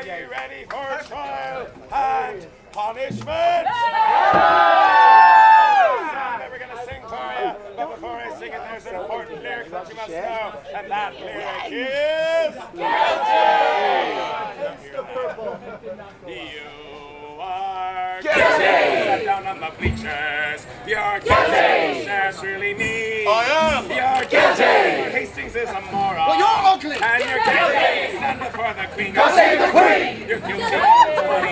Are you ready for trial and punishment? Song that we're going to sing for you, but before I sing it, there's an important lyric that you must know, and that lyric is... Guilty! You are guilty! Sat down on the bleachers. You're guilty! Sheriff's really mean. I am! You're guilty! Hastings is a moron. Well, you're ugly! And you're guilty! Stand before the Queen. Go save the Queen! You're guilty!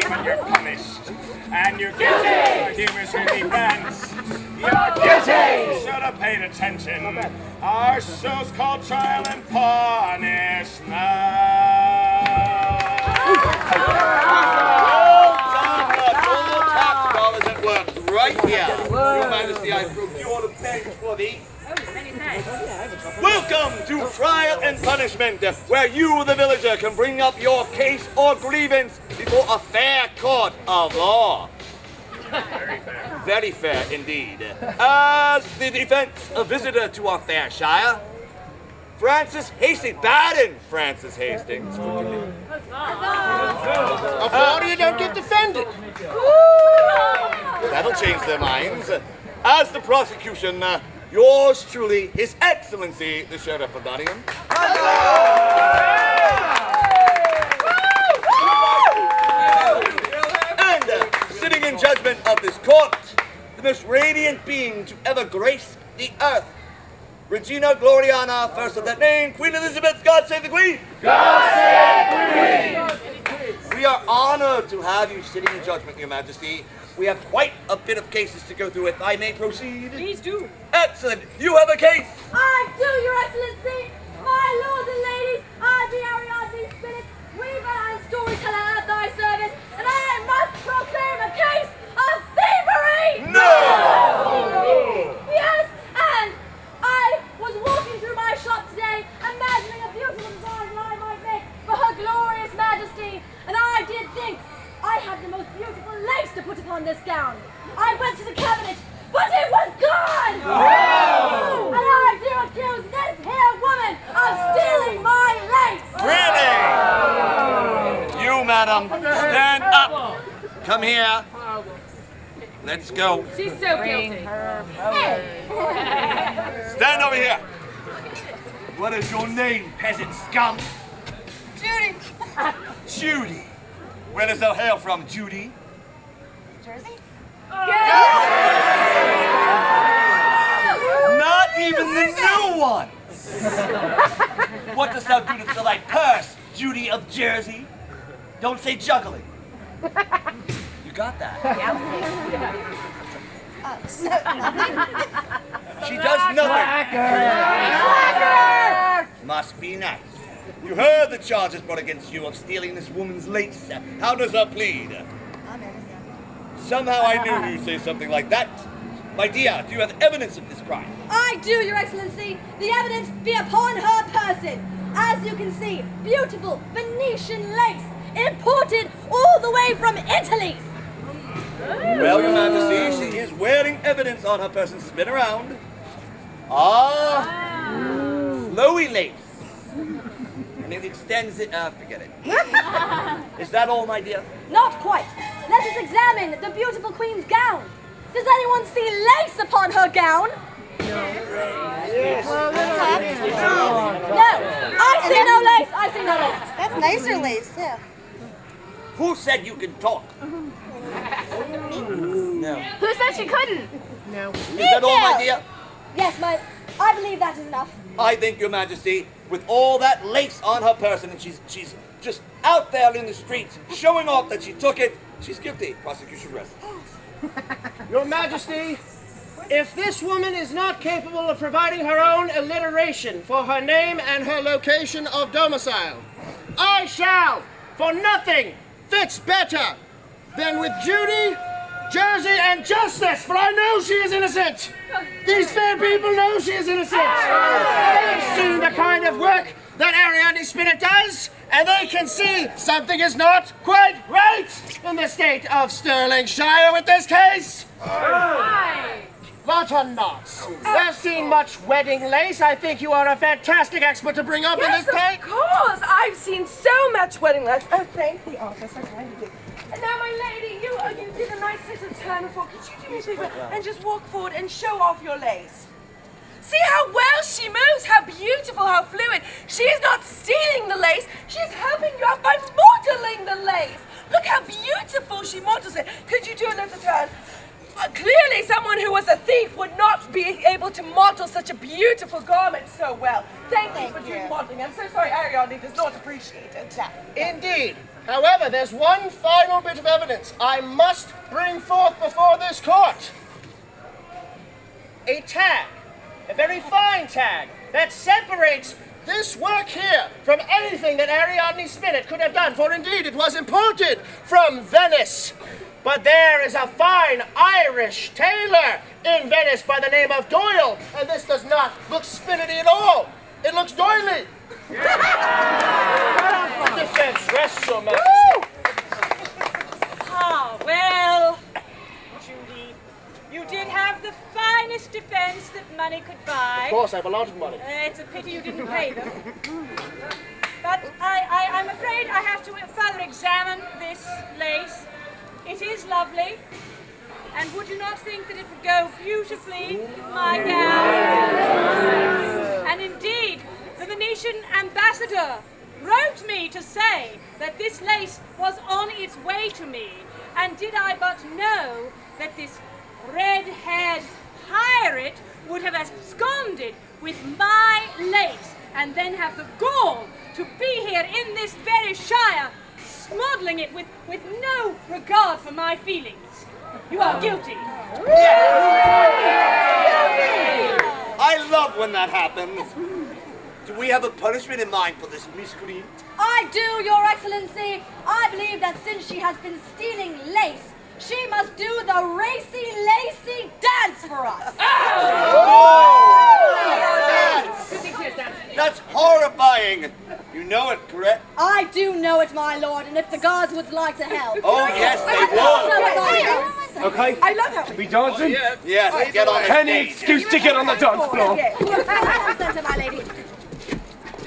But you're punished. And you're guilty! The humor's really bent. You're guilty! Should have paid attention. Our show's called Trial and Punishment. Right here. Your Majesty, I procure the bench for thee. Welcome to Trial and Punishment, where you, the villager, can bring up your case or grievance before a fair court of law. Very fair. Very fair indeed. As the defense, a visitor to our fair shire, Francis Hastings. Baden Francis Hastings. How do you don't get defended? That'll change their minds. As the prosecution, yours truly, His Excellency, the Sheriff of Nottingham. And sitting in judgment of this court, the most radiant being to ever grace the earth, Regina Gloriana, first of that name, Queen Elizabeth, God save the Queen! God save the Queen! We are honored to have you sitting in judgment, Your Majesty. We have quite a bit of cases to go through, if I may proceed. Please do. Excellent. You have a case. I do, Your Excellency. My lords and ladies, I be Ariadne Spinnet, weaver and storyteller at thy service, and I must proclaim a case of thievery! No! Yes, and I was walking through my shop today, imagining a beautiful design that I might make for Her Glorious Majesty, and I did think I had the most beautiful lace to put upon this gown. I went to the cabinet, but it was gone! Oh! And I do accuse this here woman of stealing my lace! Really? You, madam, stand up. Come here. Let's go. She's so guilty. Stand over here. What is your name, peasant scum? Judy! Judy. Where does thou hail from, Judy? Jersey? Not even the new one. What dost thou do to fill thy purse, Judy of Jersey? Don't say juggling. You got that? She does nothing. Must be nice. You heard the charges brought against you of stealing this woman's lace. How does her plead? I'm innocent. Somehow I knew you'd say something like that. My dear, do you have evidence of this crime? I do, Your Excellency. The evidence be upon her person. As you can see, beautiful Venetian lace, imported all the way from Italy. Well, Your Majesty, she is wearing evidence on her person. Spin around. Flowy lace. And it extends it. Forget it. Is that all, my dear? Not quite. Let us examine the beautiful Queen's gown. Does anyone see lace upon her gown? Yes. No, I see no lace. I see no lace. That's nicer lace, too. Who said you can talk? No. Who said she couldn't? Is that all, my dear? Yes, I believe that is enough. I think, Your Majesty, with all that lace on her person, and she's just out there in the streets showing off that she took it, she's guilty. Prosecution rests. Your Majesty, if this woman is not capable of providing her own alliteration for her name and her location of domicile, I shall, for nothing fits better than with Judy, Jersey, and justice, for I know she is innocent. These fair people know she is innocent. They have seen the kind of work that Ariadne Spinnet does, and they can see something is not quite right in the state of Stirlingshire with this case. button-knots. They've seen much wedding lace. I think you are a fantastic expert to bring up in this case. Of course, I've seen so much wedding lace. Oh, thank the officer, kindly. And now, my lady, you did a nice little turn before. Could you do me a favor and just walk forward and show off your lace? See how well she moves, how beautiful, how fluid. She is not stealing the lace, she's helping you out by modeling the lace. Look how beautiful she models it. Could you do a little turn? Clearly someone who was a thief would not be able to model such a beautiful garment so well. Thank you for doing modeling. I'm so sorry Ariadne does not appreciate it. Indeed. However, there's one final bit of evidence I must bring forth before this court. A tag. A very fine tag that separates this work here from anything that Ariadne Spinnet could have done, for indeed it was imported from Venice. But there is a fine Irish tailor in Venice by the name of Doyle, and this does not look Spinnety at all. It looks doily. Defense, rest your majesty. Ah, well, Judy, you did have the finest defense that money could buy. Of course, I have a lot of money. It's a pity you didn't pay them. But I'm afraid I have to further examine this lace. It is lovely. And would you not think that it would go beautifully with my gown? And indeed, the Venetian ambassador wrote me to say that this lace was on its way to me. And did I but know that this red-haired pirate would have absconded with my lace and then have the gall to be here in this very shire, smodeling it with no regard for my feelings. You are guilty. I love when that happens. Do we have a punishment in mind for this miscreant? I do, Your Excellency. I believe that since she has been stealing lace, she must do the racy-lacy dance for us. That's horrifying. You know it, correct? I do know it, my lord, and if the guards would like to help. Oh, yes, they would. Okay. I love her. We dancing? Yes, get on the Any stage. excuse to get on the dance floor. Center, my lady.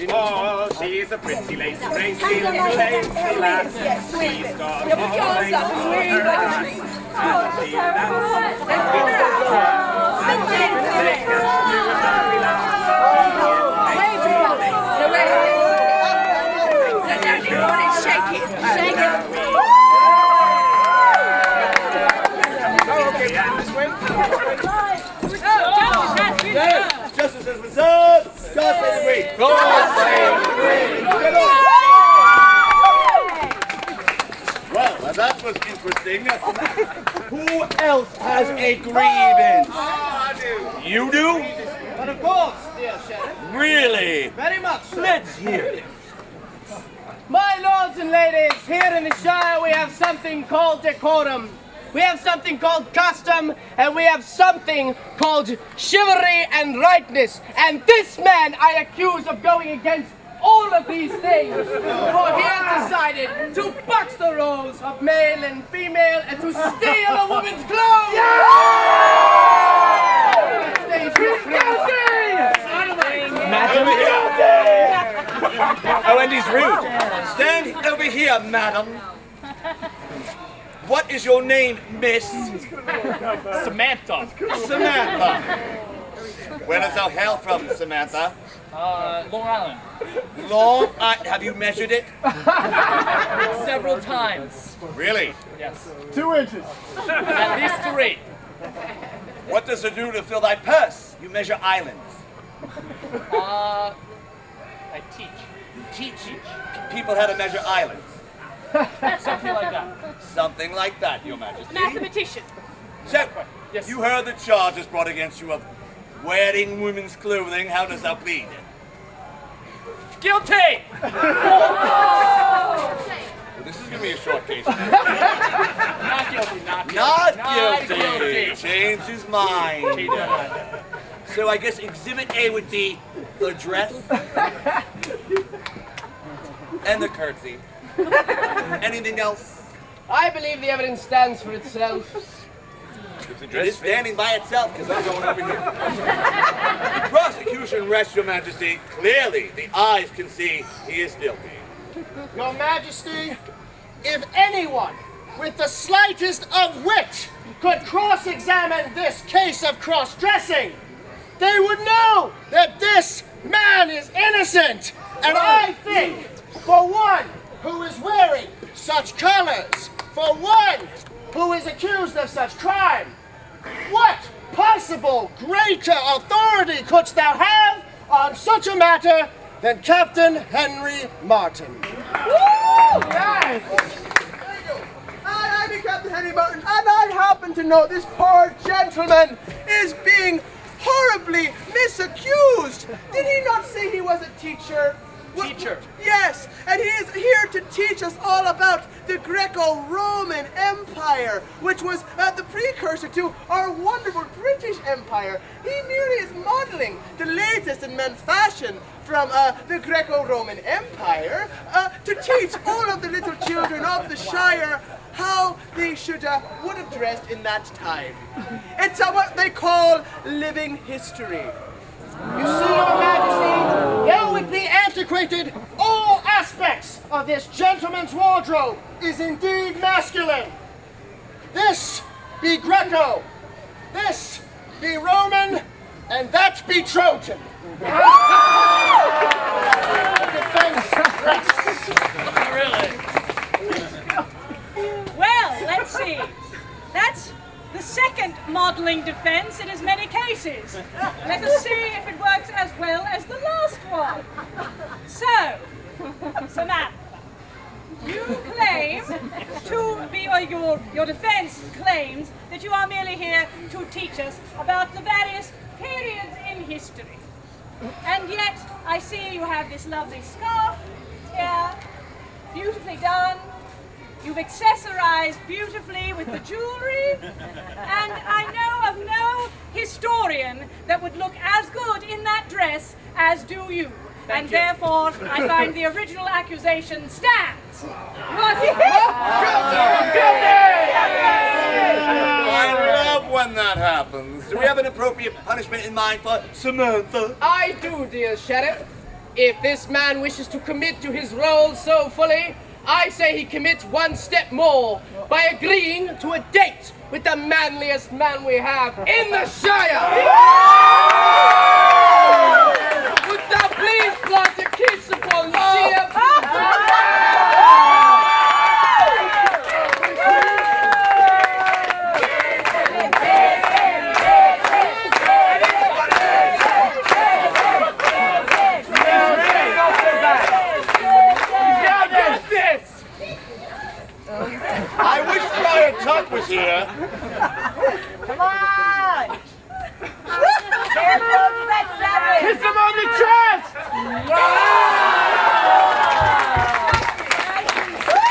Oh, she's a pretty lacy, lacy lass. She's got all lace on her hands, and she Justice is reserved. God save the Queen. God save the Queen. Well, that was interesting. Who else has a grievance? I do. You do? But of course, dear Sheriff. Really? Very much so. Let's hear it. My lords and ladies, here in the Shire we have something called decorum. We have something called custom, and we have something called chivalry and rightness. And this man I accuse of going against all of these things. For he has decided to box the roles of male and female and to steal a woman's clothes. Oh, and he's rude. Stand over here, madam. What is your name, Miss? Samantha. Samantha. Where does thou hail from, Samantha? Long Island. Long Island. Have you measured it? Several times. Really? Yes. 2 inches. At least 3. What does it do to fill thy purse? You measure islands. I teach. You teach people how to measure islands. Something like that. Something like that, Your Majesty. Mathematician. So, Yes. you heard the charges brought against you of wearing women's clothing. How does thou plead? Guilty! Well, this is going to be a short case. Not guilty. Not Not guilty. guilty. Changed his mind. He did. So I guess Exhibit A would be the dress and the curtsy. Anything else? I believe the evidence stands for itself. If It is standing by itself because I'm going over here. Prosecution rests, Your Majesty. Clearly, the eyes can see he is guilty. Your Majesty, if anyone with the slightest of wit could cross-examine this case of cross-dressing, they would know that this man is innocent. And I think, for one who is wearing such colors, for one who is accused of such crime, what possible greater authority couldst thou have on such a matter than Captain Henry Martin? Yes! I'm Captain Henry Martin, and I happen to know this poor gentleman is being horribly misaccused. Did he not say he was a teacher? Teacher. Yes, and he is here to teach us all about the Greco-Roman Empire, which was the precursor to our wonderful British Empire. He merely is modeling the latest in men's fashion from the Greco-Roman Empire to teach all of the little children of the Shire how they would have dressed in that time. It's what they call living history. You see, Your Majesty, though it be antiquated, all aspects of this gentleman's wardrobe is indeed masculine. This be Greco, this be Roman, and that be Trojan. Defense rests. Well, let's see. That's the second modeling defense in as many cases. Let us see if it works as well as the last one. So, Samantha, you claim to be, or your defense claims that you are merely here to teach us about the various periods in history. And yet, I see you have this lovely scarf here, beautifully done. You've accessorized beautifully with the jewelry, and I know of no historian that would look as good in that dress as do you. And therefore, I find the original accusation stands. I love when that happens. Do we have an appropriate punishment in mind for Samantha? I do, dear Sheriff. If this man wishes to commit to his role so fully, I say he commits one step more by agreeing to a date with the manliest man we have in the Shire. Would thou please plant a kiss upon the cheek? I wish Friar Tuck was here. Come on! Kiss him on the chest!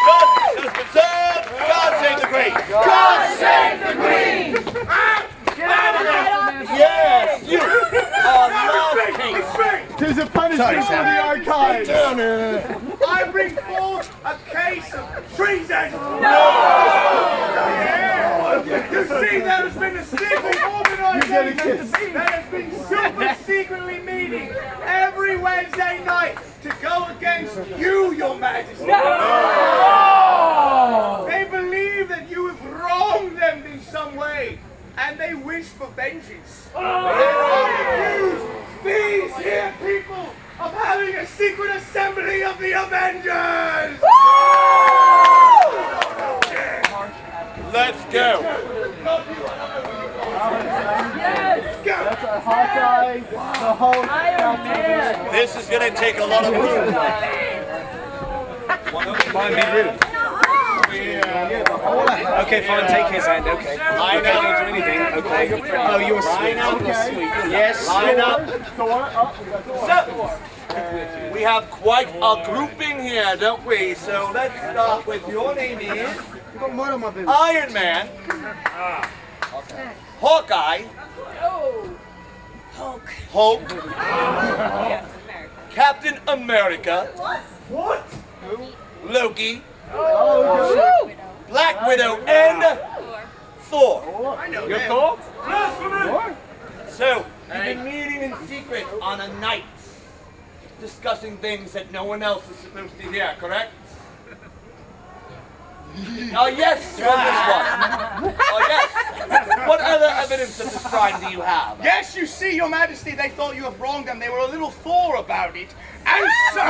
Justice has been served. God save the Queen. God save the Queen! Yes, you are not king. Tis a punishment for the archives. Down here. I bring forth a case of treason. You see, there has been a secret organization that has been super secretly meeting every Wednesday night to go against you, Your Majesty. They believe that you have wronged them in some way, and they wish for vengeance. They accuse these here people of having a secret assembly of the Avengers! Let's go. That's a Hawkeye, the Hulk, This is going to take a lot of room. Okay, fine, take his hand, okay. Line Okay, up. don't do anything, okay. Oh, you're sweet. Yes. Line up. So, we have quite a grouping here, don't we? So let's start with your name is Iron Man, Hawkeye, Hulk, Captain America, What? Loki, Black Widow, and Thor. I know You're him. Thor? So, you've been meeting in secret on a night, discussing things that no one else is supposed to hear, correct? Oh yes, you're this one. Oh yes. What other evidence of this crime do you have? Yes, you see, Your Majesty, they thought you have wronged them. They were a little Thor about it. And so,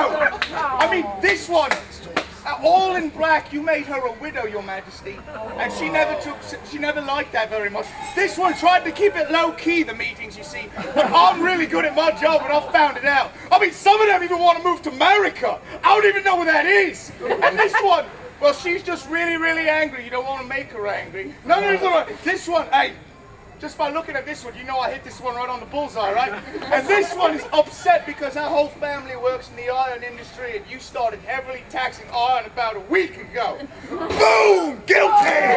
I mean, this one, all in black, you made her a widow, Your Majesty. And she never liked that very much. This one tried to keep it low-key, the meetings, you see. But I'm really good at my job, and I've found it out. I mean, some of them even want to move to America. I don't even know where that is. And this one, well, she's just really, really angry. You don't want to make her angry. No. This one, hey, just by looking at this one, you know I hit this one right on the bullseye, right? And this one is upset because her whole family works in the iron industry and you started heavily taxing iron about a week ago. Boom! Guilty!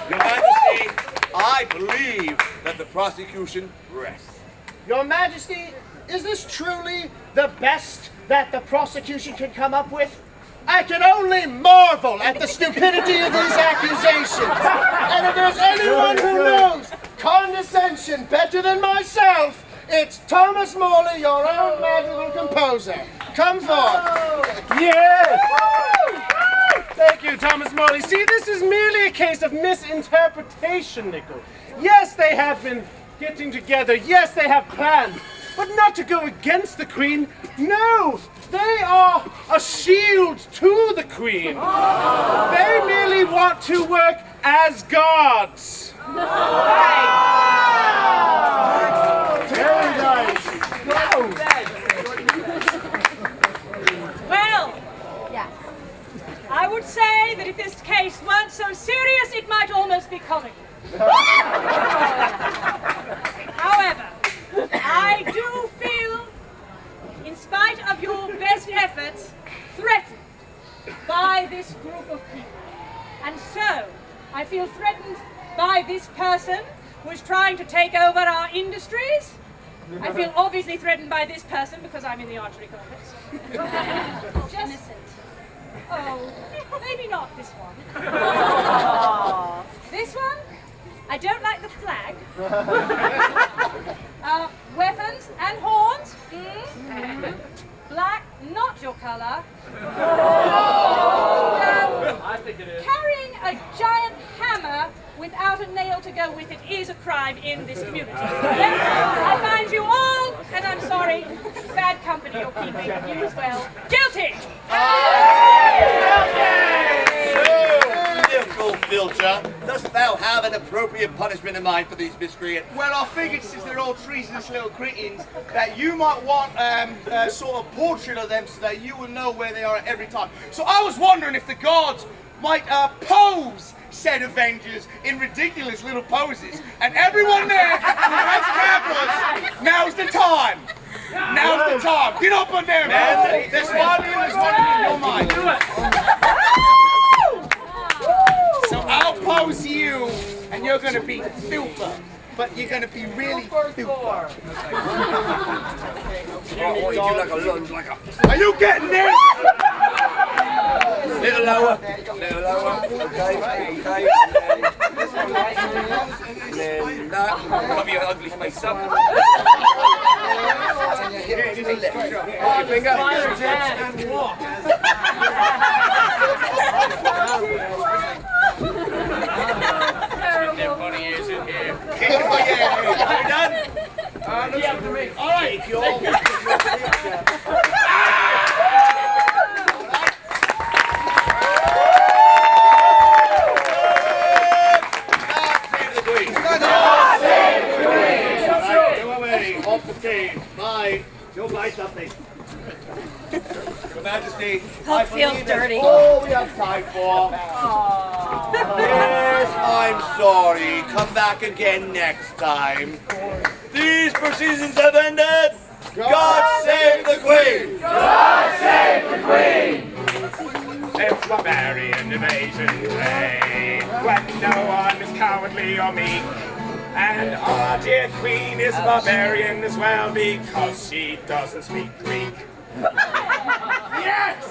Your Majesty, I believe that the prosecution rests. Your Majesty, is this truly the best that the prosecution can come up with? I can only marvel at the stupidity of these accusations. And if there's anyone who knows condescension better than myself, it's Thomas Morley, your own magical composer. Come forth. Yes! Thank you, Thomas Morley. See, this is merely a case of misinterpretation, Nickel. Yes, they have been getting together. Yes, they have planned. But not to go against the Queen. No! They are a shield to the Queen. They merely want to work as guards. Very nice. Well, Yes. I would say that if this case weren't so serious, it might almost be comical. However, I do feel, in spite of your best efforts, threatened by this group of people. And so, I feel threatened by this person who is trying to take over our industries. I feel obviously threatened by this person because I'm in the archery contest. Just innocent. Oh, maybe not this one. This one? I don't like the flag. Weapons and horns. Black, not your colour. I think it is. Carrying a giant hammer without a nail to go with it is a crime in this community. Yes, I find you all, and I'm sorry, bad company you're keeping, you as well, guilty! Nickel Filcher, dost thou have an appropriate punishment in mind for these miscreants? Well, I figured since they're all treasonous little cretins, that you might want a sort of portrait of them so that you will know where they are at every time. So I was wondering if the guards might pose said Avengers in ridiculous little poses. And everyone there who has cameras, now's the time. Now's the time. Get up on there, man. There's one in your mind. So I'll pose you, and you're going to be super. But you're going to be really super. Are you getting this? Little lower, okay. And then that, cover your ugly face up. Your finger. And walk. Everybody is in here. Are we done? All right. Off the stage. Bye. You'll buy something. Your Majesty, Hope feels dirty. all we have time for. Yes, I'm sorry. Come back again next time. These proceedings have ended. God save the Queen! God save the Queen! It's barbarian invasion day, when no one is cowardly or meek. And our dear Queen is barbarian as well because she doesn't speak Greek. Yes!